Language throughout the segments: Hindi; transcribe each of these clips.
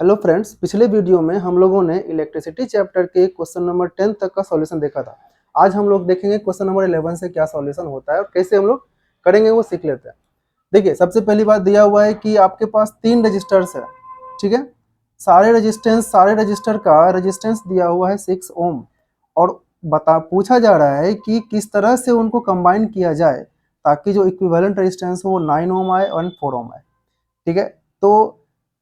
हेलो फ्रेंड्स, पिछले वीडियो में हम लोगों ने इलेक्ट्रिसिटी चैप्टर के क्वेश्चन नंबर 10 तक का सॉल्यूशन देखा था। आज हम लोग देखेंगे क्वेश्चन नंबर 11 से क्या सॉल्यूशन होता है और कैसे हम लोग करेंगे वो सीख लेते हैं। देखिए, सबसे पहली बात दिया हुआ है कि आपके पास 3 रजिस्टर्स है। ठीक है, सारे रजिस्टर का रेजिस्टेंस दिया हुआ है 6 ओम और पूछा जा रहा है कि किस तरह से उनको कंबाइन किया जाए ताकि जो इक्विवेलेंट रेजिस्टेंस हो वो 9 ओम आए और 4 ओम आए। ठीक है, तो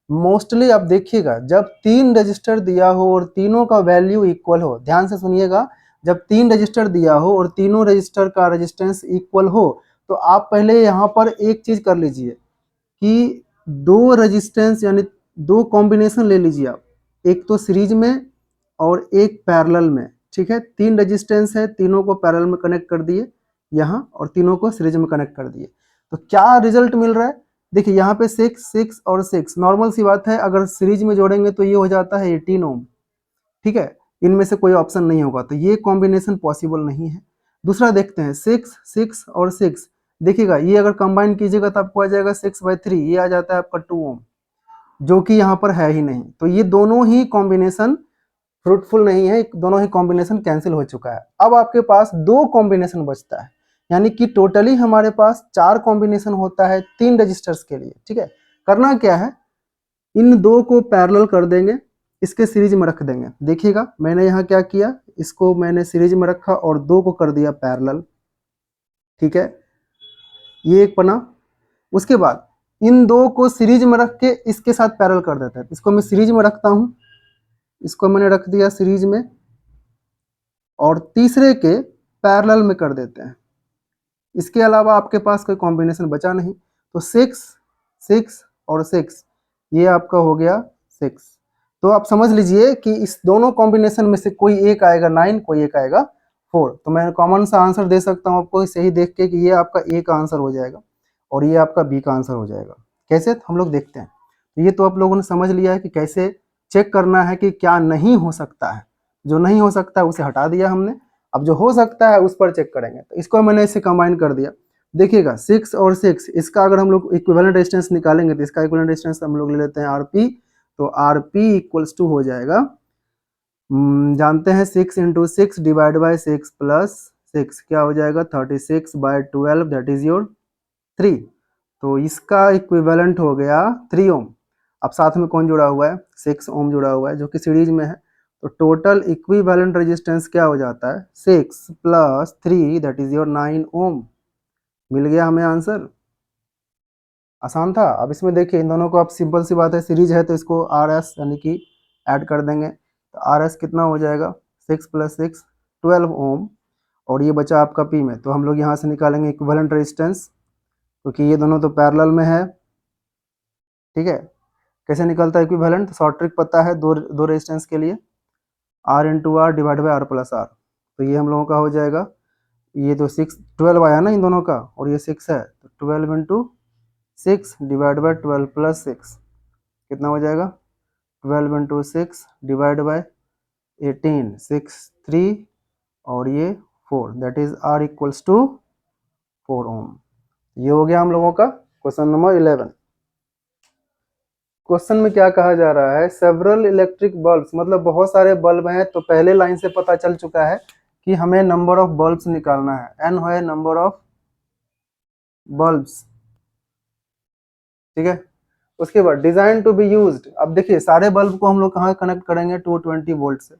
मोस्टली आप देखिएगा जब 3 रजिस्टर दिया हो और तीनों का वैल्यू इक्वल हो, ध्यान से सुनिएगा, जब 3 रजिस्टर दिया हो और तीनों रजिस्टर का रेजिस्टेंस इक्वल हो तो आप पहले यहाँ पर एक चीज कर लीजिए कि दो रेजिस्टेंस यानी दो कॉम्बिनेशन ले लीजिए आप, एक तो सीरीज में और एक पैरेलल में। ठीक है, 3 रेजिस्टेंस है, तीनों को पैरेलल में कनेक्ट कर दिए यहाँ और तीनों को सीरीज में कनेक्ट कर दिए, तो क्या रिजल्ट मिल रहा है? देखिए यहाँ पे 6 और 6 नॉर्मल सी बात है, अगर सीरीज में जोड़ेंगे तो ये हो जाता है 18 ओम। ठीक है, इनमें से कोई ऑप्शन नहीं होगा, तो ये कॉम्बिनेशन पॉसिबल नहीं है। दूसरा देखते हैं 6 और 6, देखिएगा ये अगर कंबाइन कीजिएगा तो आपको आ जाएगा 6/3, ये आ जाता है आपका 2 ओम, जो कि यहाँ पर है ही नहीं, तो ये दोनों ही कॉम्बिनेशन फ्रूटफुल नहीं है, दोनों ही कॉम्बिनेशन कैंसिल हो चुका है। अब आपके पास दो कॉम्बिनेशन बचता है, यानी कि टोटली हमारे पास 4 कॉम्बिनेशन होता है 3 रजिस्टर्स के लिए। ठीक है, करना क्या है, इन दो को पैरेलल कर देंगे, इसके सीरीज में रख देंगे। देखिएगा मैंने यहाँ क्या किया, इसको मैंने सीरीज में रखा और दो को कर दिया पैरेलल। ठीक है, ये एक बना। उसके बाद इन दो को सीरीज में रख के इसके साथ पैरेलल कर देते हैं, इसको मैं सीरीज में रखता हूँ, इसको मैंने रख दिया सीरीज में और तीसरे के पैरेलल में कर देते हैं। इसके अलावा आपके पास कोई कॉम्बिनेशन बचा नहीं, तो 6 और 6 ये आपका हो गया 6। तो आप समझ लीजिए कि इस दोनों कॉम्बिनेशन में से कोई एक आएगा 9, कोई एक आएगा 4। तो मैं कॉमन सा आंसर दे सकता हूँ आपको सही देख के कि ये आपका ए का आंसर हो जाएगा और ये आपका बी का आंसर हो जाएगा। कैसे, हम लोग देखते हैं। तो ये तो आप लोगों ने समझ लिया है कि कैसे चेक करना है कि क्या नहीं हो सकता है। जो नहीं हो सकता है उसे हटा दिया हमने, अब जो हो सकता है उस पर चेक करेंगे। तो इसको मैंने इसे कंबाइन कर दिया। देखिएगा 6 और 6, इसका अगर हम लोग इक्विवेलेंट रेजिस्टेंस निकालेंगे तो इसका इक्विवेलेंट रेजिस्टेंस हम लोग ले लेते हैं आरपी, तो आरपी इक्वल्स टू हो जाएगा, जानते हैं 6 इंटू 6 डिवाइड बाई 6 प्लस 6 क्या हो जाएगा 36/12, दैट इज योर 3। तो इसका इक्विवेलेंट हो गया 3 ओम। अब साथ में कौन जुड़ा हुआ है, 6 ओम जुड़ा हुआ है जो कि सीरीज में है, तो टोटल इक्विवेलेंट रेजिस्टेंस क्या हो जाता है 6 प्लस 3, दैट इज योर 9 ओम। मिल गया हमें आंसर। आसान था। अब इसमें देखिए इन दोनों को, आप सिंपल सी बात है, सीरीज है तो इसको आर एस यानी कि ऐड कर देंगे, तो आर एस कितना हो जाएगा 6 प्लस 6 12 ओम, और ये बचा आपका पी में, तो हम लोग यहाँ से निकालेंगे इक्विवेलेंट रेजिस्टेंस क्योंकि ये दोनों तो पैरेलल में है। ठीक है, कैसे निकलता है इक्विवेलेंट, तो शॉर्ट ट्रिक पता है, दो दो रेजिस्टेंस के लिए R into R divide by R plus R, तो ये हम लोगों का हो जाएगा, ये तो 12 आया ना इन दोनों का और ये 6 है, तो 12 इंटू 6 डिवाइड बाई 12 प्लस 6 कितना हो जाएगा 12 इंटू 6 डिवाइड बाई 18, 6 3 और ये 4, that is R equals to 4 ohm. ये हो गया हम लोगों का क्वेश्चन नंबर 11। क्वेश्चन में क्या कहा जा रहा है, सेवरल इलेक्ट्रिक बल्ब्स, मतलब बहुत सारे बल्ब हैं, तो पहले लाइन से पता चल चुका है कि हमें नंबर ऑफ बल्ब्स निकालना है, एन है नंबर ऑफ बल्ब्स। ठीक है, उसके बाद डिजाइन टू बी यूज्ड, अब देखिए सारे बल्ब को हम लोग कहाँ कनेक्ट करेंगे 220 वोल्ट से,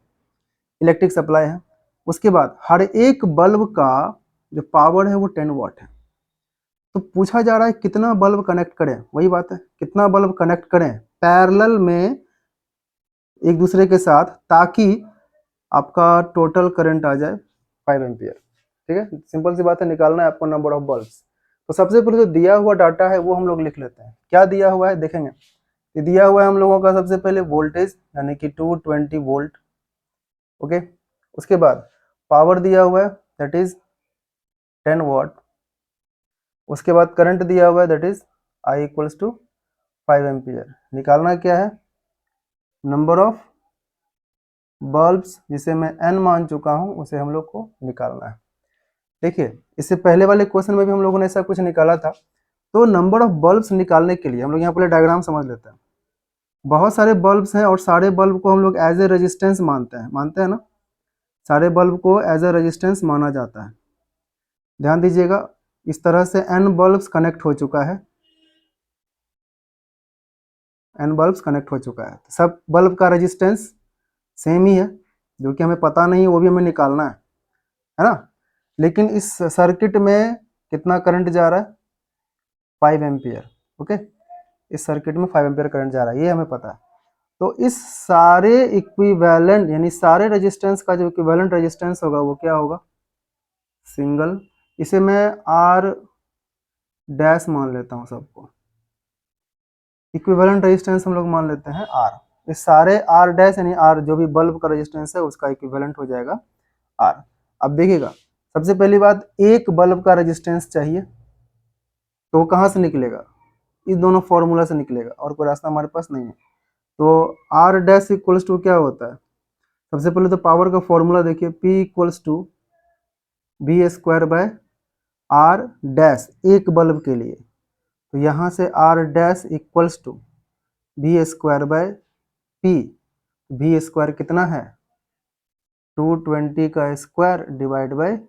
इलेक्ट्रिक सप्लाई है। उसके बाद हर एक बल्ब का जो पावर है वो 10 वाट है, तो पूछा जा रहा है कितना बल्ब कनेक्ट करें, वही बात है कितना बल्ब कनेक्ट करें पैरेलल में एक दूसरे के साथ, ताकि आपका टोटल करंट आ जाए 5 एम्पियर। ठीक है, सिंपल सी बात है, निकालना है आपको नंबर ऑफ बल्ब्स। तो सबसे पहले जो दिया हुआ डाटा है वो हम लोग लिख लेते हैं, क्या दिया हुआ है देखेंगे। ये दिया हुआ है हम लोगों का सबसे पहले वोल्टेज यानी कि 220 वोल्ट। ओके, उसके बाद पावर दिया हुआ है दैट इज 10 वाट। उसके बाद करंट दिया हुआ है that is I equals to 5 ampere. निकालना क्या है, नंबर ऑफ बल्ब्स जिसे मैं n मान चुका हूं उसे हम लोग को निकालना है। देखिए इससे पहले वाले क्वेश्चन में भी हम लोगों ने ऐसा कुछ निकाला था, तो नंबर ऑफ बल्ब्स निकालने के लिए हम लोग यहाँ पहले डायग्राम समझ लेते हैं। बहुत सारे बल्ब्स हैं और सारे बल्ब को हम लोग एज ए रेजिस्टेंस मानते हैं ना, सारे बल्ब को एज ए रेजिस्टेंस माना जाता है। ध्यान दीजिएगा, इस तरह से n बल्ब्स कनेक्ट हो चुका है, n बल्ब्स कनेक्ट हो चुका है। सब बल्ब का रेजिस्टेंस सेम ही है, जो कि हमें पता नहीं वो भी हमें निकालना है ना। लेकिन इस सर्किट में कितना करंट जा रहा है, 5 एम्पियर। ओके, इस सर्किट में 5 एम्पियर करंट जा रहा है, ये हमें पता है। तो इस सारे इक्विवेलेंट यानी सारे रेजिस्टेंस का जो इक्विवेलेंट रेजिस्टेंस होगा वो क्या होगा, सिंगल। इसे मैं आर डैश मान लेता हूँ सबको, इक्विवेलेंट रेजिस्टेंस हम लोग मान लेते हैं आर। इस सारे आर डैश यानी आर जो भी बल्ब का रेजिस्टेंस है उसका इक्विवेलेंट हो जाएगा आर। अब देखिएगा, सबसे पहली बात, एक बल्ब का रेजिस्टेंस चाहिए, तो वो कहाँ से निकलेगा, इस दोनों फॉर्मूला से निकलेगा, और कोई रास्ता हमारे पास नहीं है। तो आर डैश इक्वल्स टू क्या होता है, सबसे पहले तो पावर का फॉर्मूला देखिए, P equals to V square by R dash, एक बल्ब के लिए। तो यहाँ से R dash equals to V square by P, V square कितना है 220 का स्क्वायर डिवाइड बाय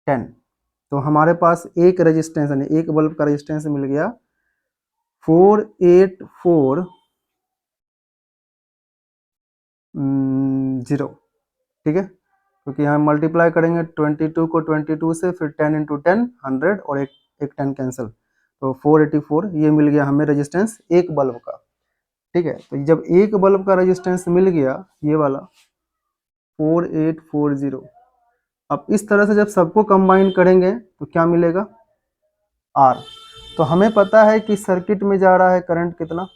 10। तो हमारे पास एक रेजिस्टेंस यानी एक बल्ब का रेजिस्टेंस मिल गया 4840, ठीक है, क्योंकि यहाँ मल्टीप्लाई करेंगे 22 को 22 से, फिर 10 इंटू 10 100 और एक 10 कैंसिल, तो 484 ये मिल गया हमें रेजिस्टेंस एक बल्ब का। ठीक है, तो जब एक बल्ब का रेजिस्टेंस मिल गया ये वाला 4840, अब इस तरह से जब सबको कंबाइन करेंगे तो क्या मिलेगा आर। तो हमें पता है कि सर्किट में जा रहा है करंट कितना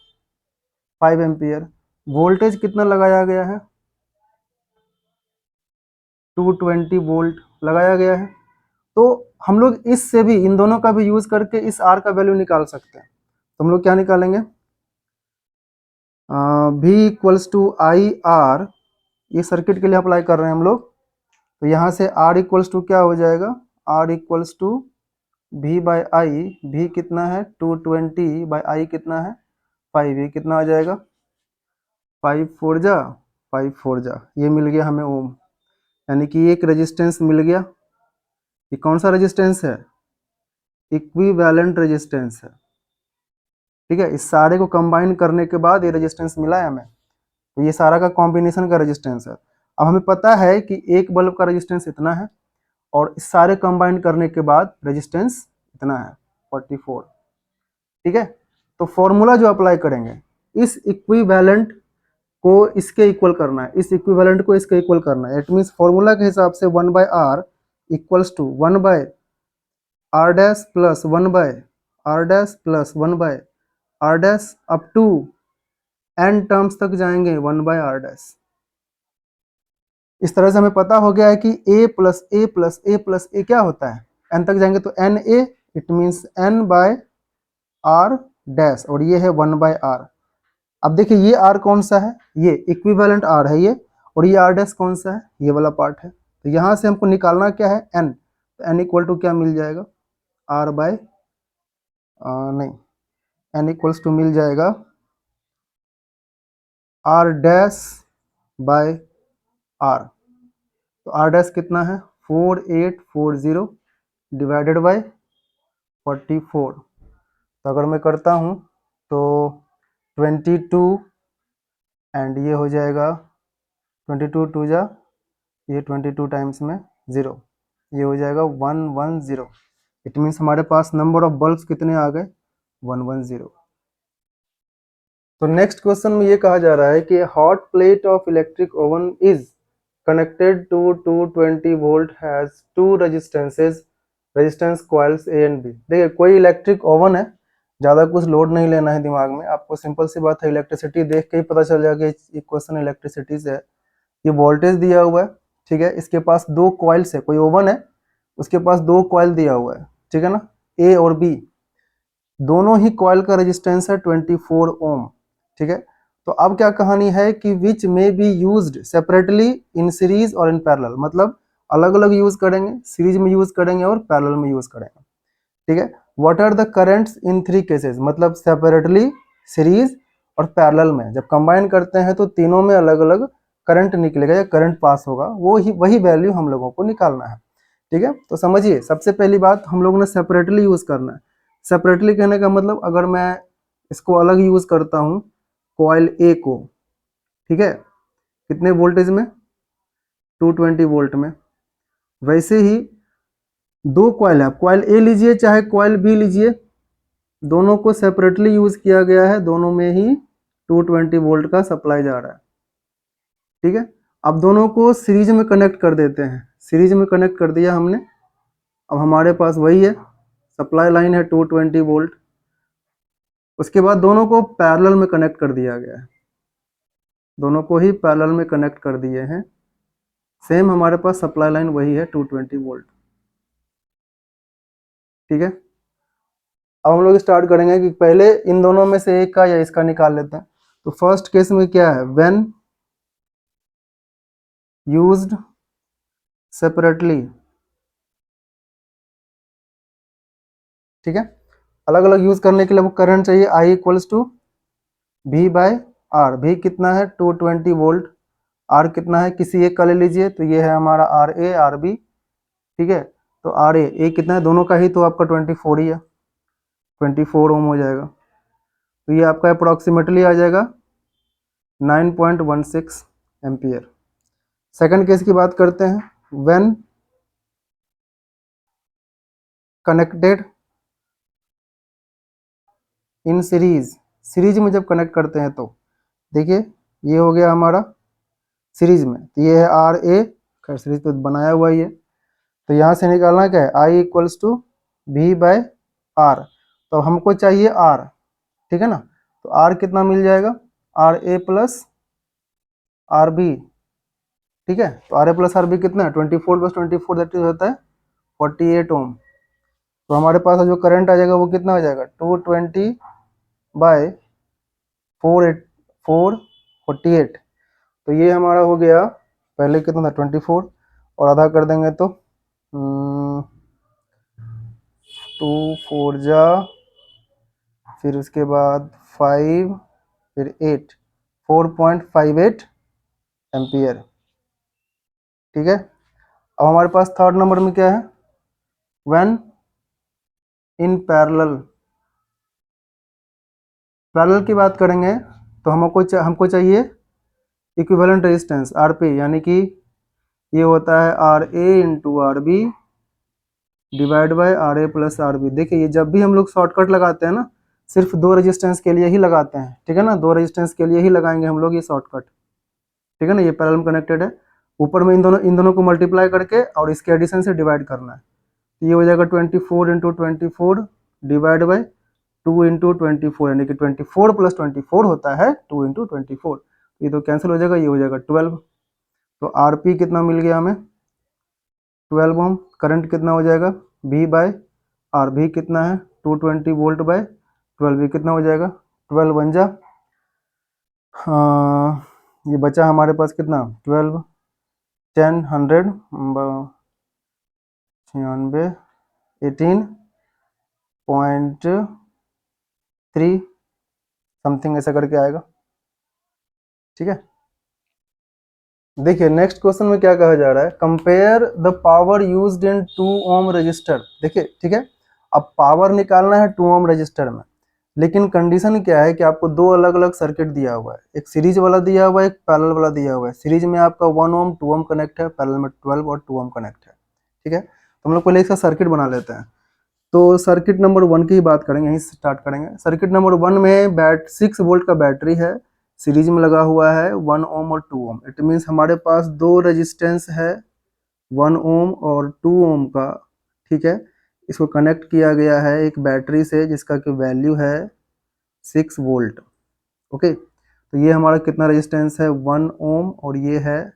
5 एम्पियर, वोल्टेज कितना लगाया गया है 220 वोल्ट लगाया गया है। तो हम लोग इससे भी इन दोनों का भी यूज करके इस आर का वैल्यू निकाल सकते हैं। तो हम लोग क्या निकालेंगे, V equals to I R, ये सर्किट के लिए अप्लाई कर रहे हैं हम लोग। तो यहाँ से R इक्वल्स टू क्या हो जाएगा, R equals to V by I, V कितना है 220 बाई आई कितना है 5, ये कितना आ जाएगा 5 4 जा 5 4 जा, ये मिल गया हमें ओम। यानी कि एक रेजिस्टेंस मिल गया, ये कौन सा रेजिस्टेंस है, इक्विवेलेंट रेजिस्टेंस है। ठीक है, इस सारे को कंबाइन करने के बाद ये रेजिस्टेंस मिला है हमें, तो ये सारा का कॉम्बिनेशन का रेजिस्टेंस है। अब हमें पता है कि एक बल्ब का रेजिस्टेंस इतना है और इस सारे कंबाइन करने के बाद रेजिस्टेंस इतना है 44। ठीक है, तो फॉर्मूला जो अप्लाई करेंगे, इस इक्विवेलेंट को इसके इक्वल करना है, इस इक्विवेलेंट को इसके इक्वल करना है। इट मीन्स फॉर्मूला के हिसाब से 1 by R equals to 1 by R dash plus 1 by R dash plus 1 by R dash up to n terms तक जाएंगे 1 बाय आर डैश। इस तरह से हमें पता हो गया है कि a plus A plus A plus A क्या होता है, n तक जाएंगे तो N A, it means n by R dash, और ये है 1 बाय आर। अब देखिए ये r कौन सा है, ये इक्विवेलेंट r है ये, और ये r डैश कौन सा है, ये वाला पार्ट है। तो यहाँ से हमको निकालना क्या है n, तो n इक्वल टू क्या मिल जाएगा r बाय नहीं, n इक्वल्स टू मिल जाएगा r डैश बाय r। तो r डैश कितना है 4840 डिवाइडेड बाय 44। तो अगर मैं करता हूँ तो 22 एंड ये हो जाएगा 22 2 जा, ये 22 टाइम्स में 0, ये हो जाएगा 110। इट मीन्स हमारे पास नंबर ऑफ बल्ब्स कितने आ गए 110। तो नेक्स्ट क्वेश्चन में ये कहा जा रहा है कि hot plate of electric oven is connected to 220 volt has two resistance coils A and B. देखिए कोई इलेक्ट्रिक ओवन है, ज़्यादा कुछ लोड नहीं लेना है दिमाग में, आपको सिंपल सी बात है, इलेक्ट्रिसिटी देख के ही पता चल जाएगा ये क्वेश्चन इलेक्ट्रिसिटी से है। ये वोल्टेज दिया हुआ है, ठीक है, इसके पास दो कॉइल्स है, कोई ओवन है उसके पास दो कॉइल दिया हुआ है, ठीक है ना, ए और बी, दोनों ही कॉइल का रेजिस्टेंस है 24 ओम। ठीक है, तो अब क्या कहानी है कि विच में be used separately in series और इन पैरेलल, मतलब अलग अलग यूज करेंगे, सीरीज में यूज करेंगे और पैरेलल में यूज करेंगे। ठीक है, what are the currents in 3 cases, मतलब सेपरेटली, सीरीज और पैरेलल में जब कंबाइन करते हैं तो तीनों में अलग अलग करंट निकलेगा या करंट पास होगा, वो ही वही वैल्यू हम लोगों को निकालना है। ठीक है, तो समझिए सबसे पहली बात हम लोगों ने सेपरेटली यूज़ करना है। सेपरेटली कहने का मतलब अगर मैं इसको अलग यूज़ करता हूँ कॉइल ए को, ठीक है, कितने वोल्टेज में, 220 वोल्ट में, वैसे ही दो कॉइल है, कॉइल ए लीजिए चाहे कॉइल बी लीजिए, दोनों को सेपरेटली यूज़ किया गया है, दोनों में ही 220 वोल्ट का सप्लाई जा रहा है। ठीक है, अब दोनों को सीरीज में कनेक्ट कर देते हैं, सीरीज में कनेक्ट कर दिया हमने। अब हमारे पास वही है, सप्लाई लाइन है 220 वोल्ट। उसके बाद दोनों को पैरेलल में कनेक्ट कर दिया गया है, दोनों को ही पैरेलल में कनेक्ट कर दिए हैं। सेम हमारे पास सप्लाई लाइन वही है 220 वोल्ट। ठीक है, अब हम लोग स्टार्ट करेंगे कि पहले इन दोनों में से एक का या इसका निकाल लेते हैं। तो फर्स्ट केस में क्या है, व्हेन यूज्ड सेपरेटली, ठीक है, अलग अलग यूज करने के लिए वो करंट चाहिए I equals to V by R. भी कितना है 220 वोल्ट, आर कितना है किसी एक का ले लीजिए, तो ये है हमारा आर ए आर बी। ठीक है, तो आर ए कितना है दोनों का ही, तो आपका 24 ही है, 24 ओम हो जाएगा। तो ये आपका अप्रोक्सीमेटली आ जाएगा 9.16 एम्पियर। सेकंड केस की बात करते हैं, when connected in series, series में जब कनेक्ट करते हैं तो देखिए ये हो गया हमारा सीरीज में, तो ये है आर ए, खैर सीरीज तो बनाया हुआ ही है, तो यहाँ से निकालना क्या है I equals to V by R. तो हमको चाहिए R, ठीक है ना, तो R कितना मिल जाएगा, R A plus R B. ठीक है, तो R A plus R B कितना है 24 प्लस 24 दैट इज होता है 48 ओम। तो हमारे पास जो करंट आ जाएगा वो कितना हो जाएगा 220 बाय 448। तो ये हमारा हो गया, पहले कितना था 24 और आधा कर देंगे तो 2 4 जा, फिर उसके बाद 5, फिर 8, 4.58 एम्पियर। ठीक है, अब हमारे पास थर्ड नंबर में क्या है, व्हेन इन पैरेलल, पैरेलल की बात करेंगे तो हमको चाहिए इक्विवेलेंट रेजिस्टेंस आर पी, यानी कि ये होता है R A into R B divide by R A plus R B. देखिए ये जब भी हम लोग शॉर्टकट लगाते हैं ना, सिर्फ दो रेजिस्टेंस के लिए ही लगाते हैं, ठीक है ना, दो रेजिस्टेंस के लिए ही लगाएंगे हम लोग ये शॉर्टकट। ठीक है ना, ये पैरेलल में कनेक्टेड है, ऊपर में इन दोनों को मल्टीप्लाई करके और इसके एडिशन से डिवाइड करना है, तो ये हो जाएगा 24 इंटू 24 डिवाइड बाई 2 इंटू 24, यानी कि 24 प्लस 24 होता है 2 इंटू 24। ये तो कैंसिल हो जाएगा, ये हो जाएगा 12। तो आर पी कितना मिल गया हमें 12 ओम। करंट कितना हो जाएगा V बाय आर, भी कितना है 220 वोल्ट बाय 12, भी कितना हो जाएगा 12 बन जा, ये बचा हमारे पास कितना 12 10 100 96 18.3 समथिंग ऐसा करके आएगा। ठीक है, देखिए नेक्स्ट क्वेश्चन में क्या कहा जा रहा है, compare the power used in 2 ohm resistor. देखिए ठीक है, अब पावर निकालना है 2 ओम रजिस्टर में, लेकिन कंडीशन क्या है कि आपको दो अलग अलग सर्किट दिया हुआ है, एक सीरीज वाला दिया हुआ है, एक पैरेलल वाला दिया हुआ है। सीरीज में आपका 1 ओम 2 ओम कनेक्ट है, पैरेलल में 12 और 2 ओम कनेक्ट है। ठीक है, तो हम लोग पहले इसका सर्किट बना लेते हैं। तो सर्किट नंबर 1 की ही बात करेंगे, यहीं से स्टार्ट करेंगे। सर्किट नंबर 1 में 6 वोल्ट का बैटरी है, सीरीज में लगा हुआ है 1 ओम और 2 ओम। इट मीन्स हमारे पास दो रेजिस्टेंस है 1 ओम और 2 ओम का। ठीक है, इसको कनेक्ट किया गया है एक बैटरी से जिसका कि वैल्यू है 6 वोल्ट। ओके, तो ये हमारा कितना रेजिस्टेंस है 1 ओम और ये है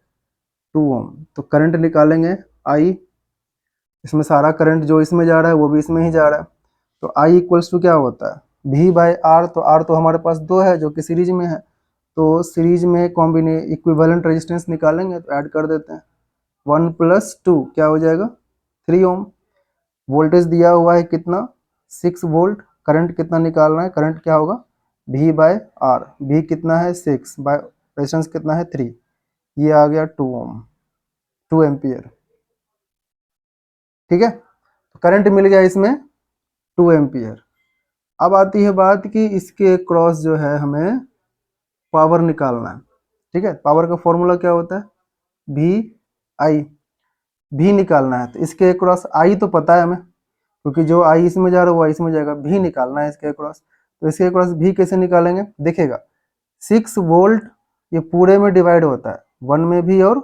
2 ओम। तो करंट निकालेंगे आई, इसमें सारा करंट जो इसमें जा रहा है वो भी इसमें ही जा रहा है। तो आई इक्वल्स टू क्या होता है V बाय आर। तो आर तो हमारे पास दो है जो कि सीरीज में है, तो सीरीज में कॉम्बिने इक्विवेलेंट रेजिस्टेंस निकालेंगे, तो ऐड कर देते हैं 1 प्लस 2 क्या हो जाएगा 3 ओम। वोल्टेज दिया हुआ है कितना 6 वोल्ट, करंट कितना निकालना है, करंट क्या होगा V बाय आर, V कितना है 6 बाय रेजिस्टेंस कितना है 3, ये आ गया 2 ओम, 2 एम्पियर। ठीक है, तो करंट मिल गया इसमें 2 एम्पियर। अब आती है बात कि इसके क्रॉस जो है हमें पावर निकालना है। ठीक है, पावर का फॉर्मूला क्या होता है, वी आई, भी निकालना है। तो इसके क्रॉस आई तो पता है हमें, क्योंकि जो आई इसमें जा रहा है वो आई इसमें जाएगा, भी निकालना है इसके क्रॉस। तो इसके क्रॉस भी कैसे निकालेंगे, देखिएगा 6 वोल्ट ये पूरे में डिवाइड होता है, 1 में भी और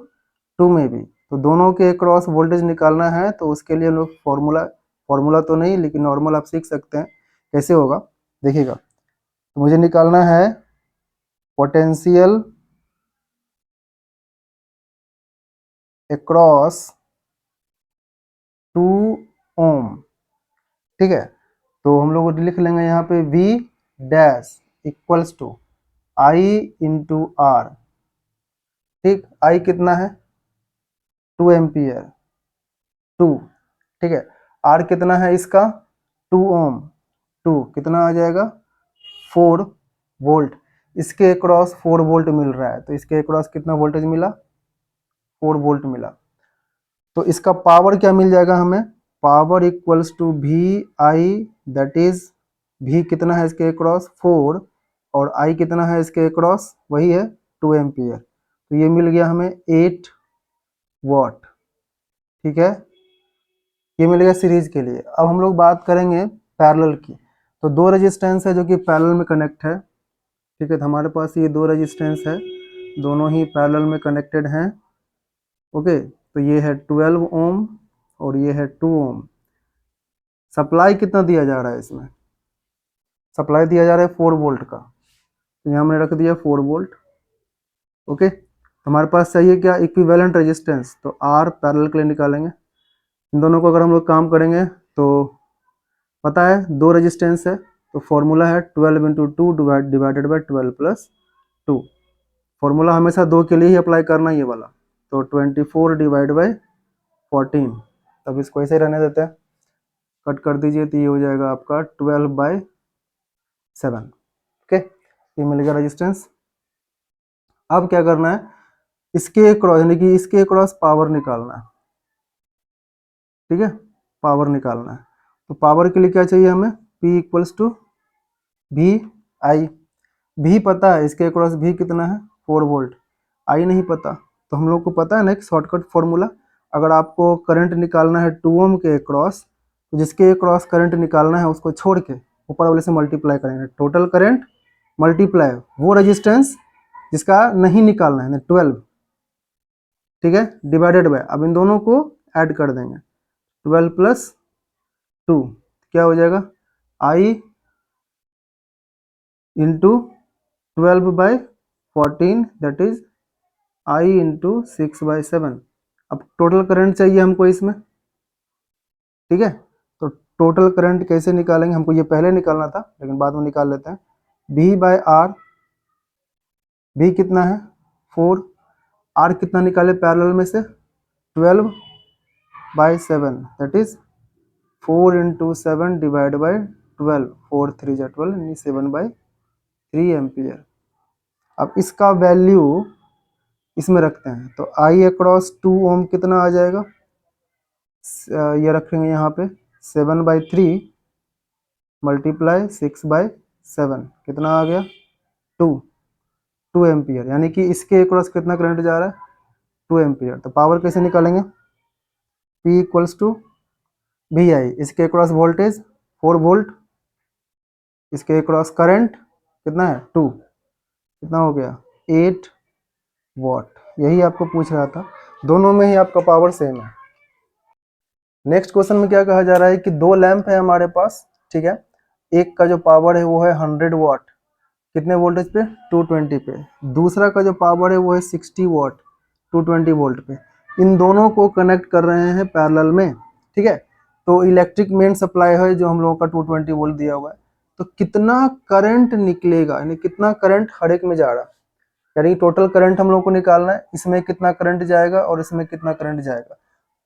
2 में भी। तो दोनों के क्रॉस वोल्टेज निकालना है, तो उसके लिए लोग फॉर्मूला तो नहीं लेकिन नॉर्मल आप सीख सकते हैं कैसे होगा। देखिएगा, तो मुझे निकालना है पोटेंशियल अक्रॉस 2 ओम। ठीक है, तो हम लोग लिख लेंगे यहाँ पे V dash equals to I into R. ठीक, I कितना है 2 एम्पियर, 2। ठीक है, R कितना है इसका 2 ओम, 2 कितना आ जाएगा 4 वोल्ट। इसके क्रॉस 4 वोल्ट मिल रहा है, तो इसके क्रॉस कितना वोल्टेज मिला 4 वोल्ट मिला। तो इसका पावर क्या मिल जाएगा हमें, power equals to V I, that is भी कितना है इसके क्रॉस 4 और आई कितना है इसके क्रॉस वही है 2 एम्पियर। तो ये मिल गया हमें 8 वॉट। ठीक है, ये मिल गया सीरीज के लिए। अब हम लोग बात करेंगे पैरेलल की। तो दो रेजिस्टेंस है जो कि पैरेलल में कनेक्ट है। ठीक है, तो हमारे पास ये दो रेजिस्टेंस है, दोनों ही पैरेलल में कनेक्टेड हैं। ओके, तो ये है 12 ओम और ये है 2 ओम। सप्लाई कितना दिया जा रहा है इसमें, सप्लाई दिया जा रहा है 4 वोल्ट का, तो यहाँ हमने रख दिया 4 वोल्ट। ओके, तो हमारे पास चाहिए क्या, इक्विवेलेंट रेजिस्टेंस। तो आर पैरेलल के लिए निकालेंगे। इन दोनों को अगर हम लोग काम करेंगे तो पता है दो रेजिस्टेंस है, तो फॉर्मूला है 12 into 2 divided by 12 plus 2। Formula हमेशा दो के लिए ही अप्लाई करना ये वाला। तो 24 डिवाइड बाई 14, तब इसको ऐसे रहने देते हैं, कट कर दीजिए तो ये हो जाएगा आपका 12/7। ओके, ये मिल गया रेजिस्टेंस। अब क्या करना है, इसके क्रॉस यानी कि इसके क्रॉस पावर निकालना है। ठीक है, पावर निकालना है। तो पावर के लिए क्या चाहिए हमें, P इक्वल्स टू वी आई। भी पता है इसके क्रॉस भी कितना है 4 वोल्ट, आई नहीं पता। तो हम लोग को पता है ना एक शॉर्टकट फॉर्मूला, अगर आपको करंट निकालना है 2 ओम के क्रॉस, तो जिसके क्रॉस करंट निकालना है उसको छोड़ के ऊपर वाले से मल्टीप्लाई करेंगे, टोटल करंट मल्टीप्लाई वो रेजिस्टेंस जिसका नहीं निकालना है 12। ठीक है, डिवाइडेड बाय, अब इन दोनों को ऐड कर देंगे, 12 प्लस 2 क्या हो जाएगा, I into 12/14 that is I into 6/7। अब टोटल करंट चाहिए हमको इसमें। ठीक है, तो टोटल करंट कैसे निकालेंगे, हमको ये पहले निकालना था लेकिन बाद में निकाल लेते हैं। V बाय आर, V कितना है 4, R कितना निकाले पैरेलल में से 12/7 that is 4 into 7 divide by 12, 4 3 जा 12 यानी 7/3 एम्पियर। अब इसका वैल्यू इसमें रखते हैं, तो आई अक्रॉस 2 ओम कितना आ जाएगा, ये रखेंगे यहाँ पे 7/3 मल्टीप्लाई 6/7 कितना आ गया 2 एम्पियर, यानी कि इसके अक्रॉस कितना करंट जा रहा है 2 एम्पियर। तो पावर कैसे निकालेंगे, P इक्वल्स टू वी आई, इसके अक्रॉस वोल्टेज 4 वोल्ट, इसके अक्रॉस करंट कितना है 2, कितना हो गया 8 वॉट। यही आपको पूछ रहा था, दोनों में ही आपका पावर सेम है। नेक्स्ट क्वेश्चन में क्या कहा जा रहा है कि दो लैंप है हमारे पास। ठीक है, एक का जो पावर है वो है 100 वॉट, कितने वोल्टेज पे 220 पे, दूसरा का जो पावर है वो है 60 वॉट 220 वोल्ट पे। इन दोनों को कनेक्ट कर रहे हैं पैरेलल में। ठीक है, तो इलेक्ट्रिक मेन सप्लाई है जो हम लोगों का 220 वोल्ट दिया हुआ है। तो कितना करंट निकलेगा, यानी कितना करंट हर एक में जा रहा है, यानी टोटल करंट हम लोग को निकालना है, इसमें कितना करंट जाएगा और इसमें कितना करंट जाएगा।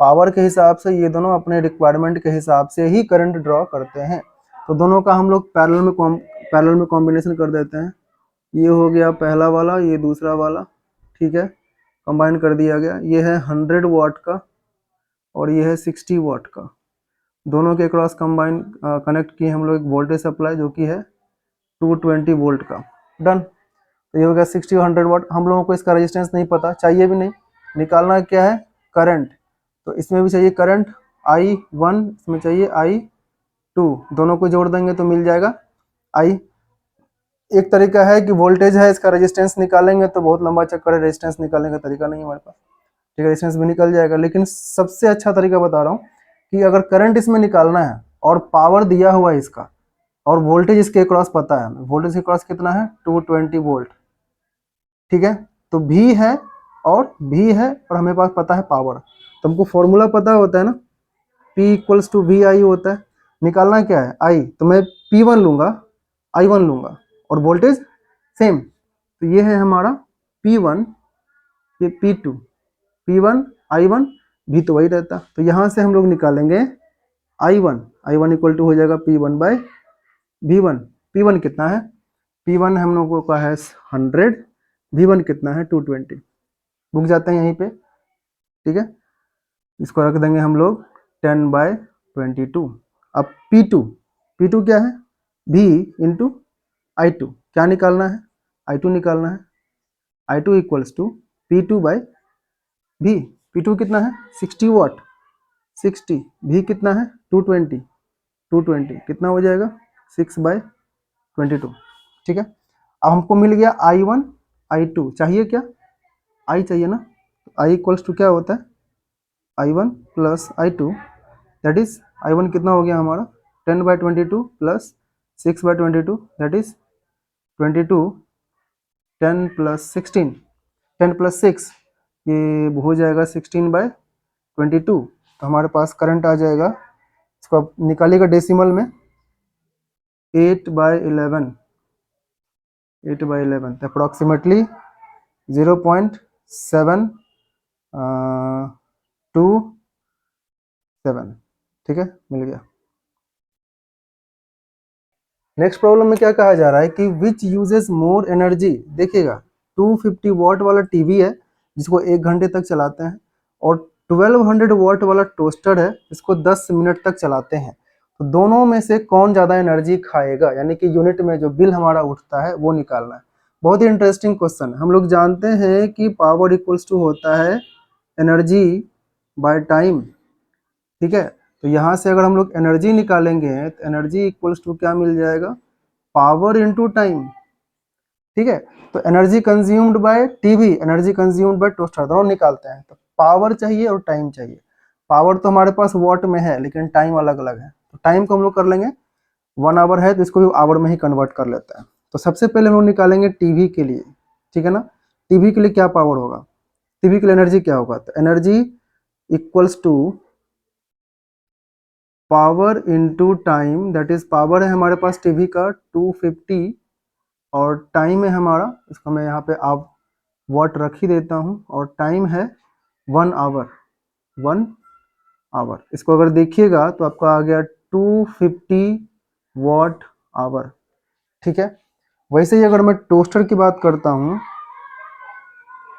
पावर के हिसाब से ये दोनों अपने रिक्वायरमेंट के हिसाब से ही करंट ड्रॉ करते हैं। तो दोनों का हम लोग पैरेलल में पैरेलल में कॉम्बिनेशन कर देते हैं। ये हो गया पहला वाला, ये दूसरा वाला, ठीक है, कंबाइन कर दिया गया। ये है 100 वाट का और ये है 60 वाट का, दोनों के क्रॉस कंबाइन कनेक्ट किए हम लोग एक वोल्टेज सप्लाई जो कि है 220 वोल्ट का। डन। तो ये हो गया 60 और 100 वाट। हम लोगों को इसका रेजिस्टेंस नहीं पता, चाहिए भी नहीं, निकालना क्या है, करंट। तो इसमें भी चाहिए करंट I1, इसमें चाहिए I2, दोनों को जोड़ देंगे तो मिल जाएगा I। एक तरीका है कि वोल्टेज है, इसका रेजिस्टेंस निकालेंगे तो बहुत लंबा चक्कर है, रेजिस्टेंस निकालने का तरीका नहीं है हमारे पास, ठीक है, रेजिस्टेंस भी निकल जाएगा। लेकिन सबसे अच्छा तरीका बता रहा हूँ कि अगर करंट इसमें निकालना है और पावर दिया हुआ है इसका और वोल्टेज इसके क्रॉस पता है, वोल्टेज के क्रॉस कितना है 220 वोल्ट, ठीक है, तो V है और हमें पास पता है पावर, तो हमको फॉर्मूला पता होता है ना, P इक्वल्स टू वी आई होता है। निकालना क्या है I, तो मैं P1 लूंगा, I1 लूंगा और वोल्टेज सेम, तो ये है हमारा P1, ये P2, P1 I1, भी तो वही रहता, तो यहाँ से हम लोग निकालेंगे I1 इक्वल टू हो जाएगा P1 बाय V1। P1 कितना है, P1 हम लोगों का है 100, V1 कितना है 220। रुक जाते हैं यहीं पे, ठीक है, इसको रख देंगे हम लोग 10/22। अब P2 क्या है, V इंटू I2, क्या निकालना है, I2 निकालना है, I2 equals to P2 by V। P2 कितना है 60 वाट, 60, V कितना है 220 कितना हो जाएगा 6/22, ठीक है। अब हमको मिल गया I1 I2, चाहिए क्या, I चाहिए ना, I इक्वल्स टू क्या होता है I1 plus I2, that is I1 कितना हो गया हमारा 10/22 plus 6/22, that is 22, 10 plus 16, 10 plus 6, ये हो जाएगा 16/22। तो हमारे पास करंट आ जाएगा, इसको आप निकालिएगा डेसिमल में, 8/11, 8/11, तो अप्रॉक्सीमेटली 0.727, ठीक है, मिल गया। नेक्स्ट प्रॉब्लम में क्या कहा जा रहा है कि विच यूजेस मोर एनर्जी, देखिएगा 250 वाट वाला टीवी है जिसको 1 घंटे तक चलाते हैं और 1200 वाट वाला टोस्टर है इसको 10 मिनट तक चलाते हैं, तो दोनों में से कौन ज़्यादा एनर्जी खाएगा, यानी कि यूनिट में जो बिल हमारा उठता है वो निकालना है। बहुत ही इंटरेस्टिंग क्वेश्चन है। हम लोग जानते हैं कि पावर इक्वल्स टू होता है एनर्जी बाय टाइम, ठीक है, तो यहाँ से अगर हम लोग एनर्जी निकालेंगे तो एनर्जी इक्वल्स टू क्या मिल जाएगा, पावर इनटू टाइम, ठीक है। तो energy consumed by TV, energy consumed by toaster, दोनों निकालते हैं, तो पावर चाहिए और टाइम चाहिए। पावर तो हमारे पास वॉट में है लेकिन टाइम अलग अलग है, तो टाइम को हम लोग कर लेंगे, 1 आवर है तो इसको भी आवर में ही कन्वर्ट कर लेते हैं। तो सबसे पहले हम लोग निकालेंगे टीवी के लिए, ठीक है ना, टीवी के लिए क्या पावर होगा, टीवी के लिए एनर्जी क्या होगा, तो energy equals to power into time, that is power है हमारे पास टीवी का 250 और टाइम है हमारा, इसको मैं यहाँ पे आप वॉट रख ही देता हूँ, और टाइम है 1 आवर, 1 आवर। इसको अगर देखिएगा तो आपका आ गया 250 वॉट आवर, ठीक है। वैसे ही अगर मैं टोस्टर की बात करता हूँ,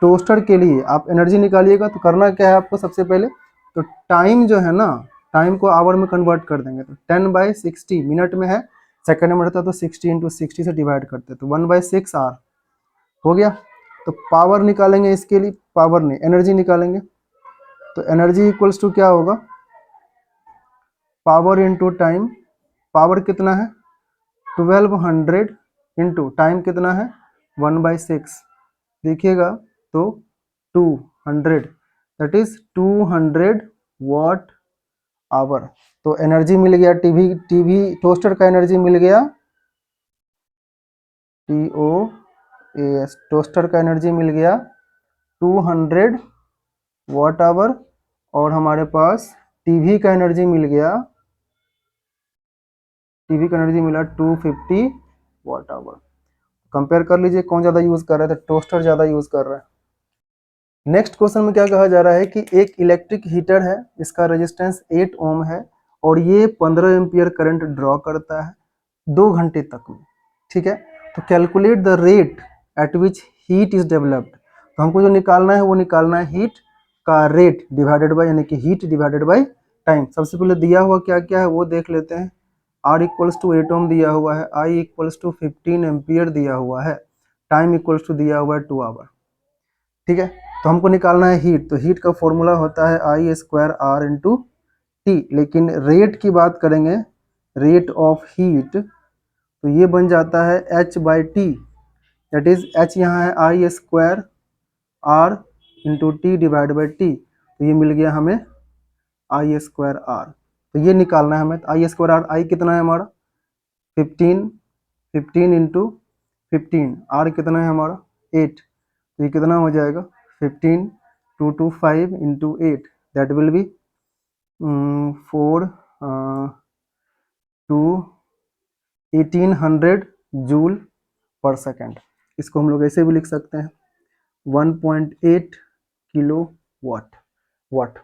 टोस्टर के लिए आप एनर्जी निकालिएगा तो करना क्या है आपको, सबसे पहले तो टाइम जो है ना, टाइम को आवर में कन्वर्ट कर देंगे, तो 10/60 मिनट में है, सेकंड में रहता है तो 60 इंटू 60 से डिवाइड करते हैं, तो 1/6 आवर हो गया। तो पावर निकालेंगे, इसके लिए पावर नहीं एनर्जी निकालेंगे, तो एनर्जी इक्वल्स टू क्या होगा, पावर इंटू टाइम, पावर कितना है 1200 इंटू टाइम कितना है 1/6, देखिएगा तो 200, दैट इज 200 वॉट आवर। तो एनर्जी मिल गया टीवी टोस्टर का एनर्जी मिल गया TOAS, टोस्टर का एनर्जी मिल गया 200 वॉट आवर, और हमारे पास टीवी का एनर्जी मिल गया, टीवी का एनर्जी मिला 250 वॉट आवर। कंपेयर कर लीजिए कौन ज़्यादा यूज़ कर रहा है, तो टोस्टर ज़्यादा यूज़ कर रहा है। नेक्स्ट क्वेश्चन में क्या कहा जा रहा है कि एक इलेक्ट्रिक हीटर है, इसका रेजिस्टेंस 8 ओम है और ये 15 एम्पियर करंट ड्रॉ करता है 2 घंटे तक में। ठीक है। तो calculate the rate at which heat is developed, तो हमको जो निकालना है वो निकालना है हीट का रेट डिवाइडेड बाय, यानी कि हीट डिवाइडेड बाय टाइम। सबसे पहले दिया हुआ क्या क्या है वो देख लेते हैं। R इक्वल्स टू 8 ओम दिया हुआ है, I इक्वल्स टू 15 एम्पियर दिया हुआ है, टाइम इक्वल्स टू दिया हुआ है 2 आवर। ठीक है, तो हमको निकालना है हीट, तो हीट का फॉर्मूला होता है I square R into T. लेकिन रेट की बात करेंगे, रेट ऑफ हीट, तो ये बन जाता है H by T, that is H यहाँ है I square R into T divide by T, तो ये मिल गया हमें I स्क्वायर R। तो ये निकालना है हमें, तो I स्क्वायर R, I कितना है हमारा 15, 15 इंटू 15, R कितना है हमारा 8, तो ये कितना हो जाएगा 15 225 into 8, that will be 4 to 1800 joule पर सेकेंड। इसको हम लोग ऐसे भी लिख सकते हैं 1.8 किलो वाट।